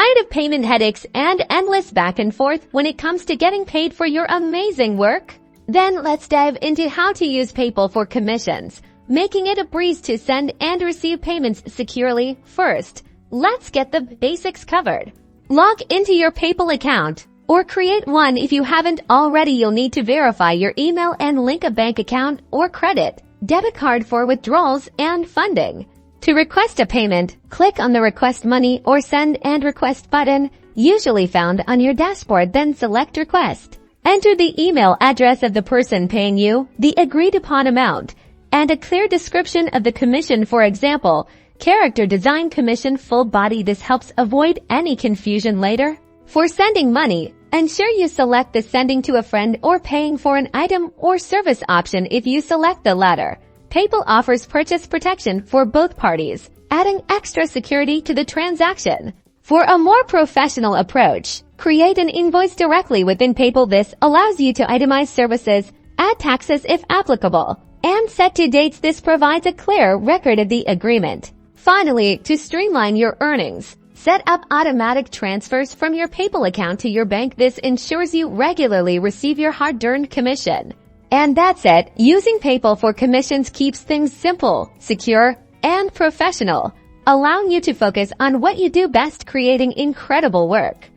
Tired of payment headaches and endless back and forth when it comes to getting paid for your amazing work? Then let's dive into how to use PayPal for commissions, making it a breeze to send and receive payments securely. First, let's get the basics covered. Log into your PayPal account, or create one if you haven't already. You'll need to verify your email and link a bank account or credit, debit card for withdrawals and funding. To request a payment, click on the Request Money or Send and Request button, usually found on your dashboard, then select Request. Enter the email address of the person paying you, the agreed upon amount, and a clear description of the commission, for example, character design commission full body. This helps avoid any confusion later. For sending money, ensure you select the sending to a friend or paying for an item or service option if you select the latter. PayPal offers purchase protection for both parties, adding extra security to the transaction. For a more professional approach, create an invoice directly within PayPal. This allows you to itemize services, add taxes if applicable, and set due dates. This provides a clear record of the agreement. Finally, to streamline your earnings, set up automatic transfers from your PayPal account to your bank. This ensures you regularly receive your hard-earned commission. And that's it. Using PayPal for commissions keeps things simple, secure, and professional, allowing you to focus on what you do best, creating incredible work.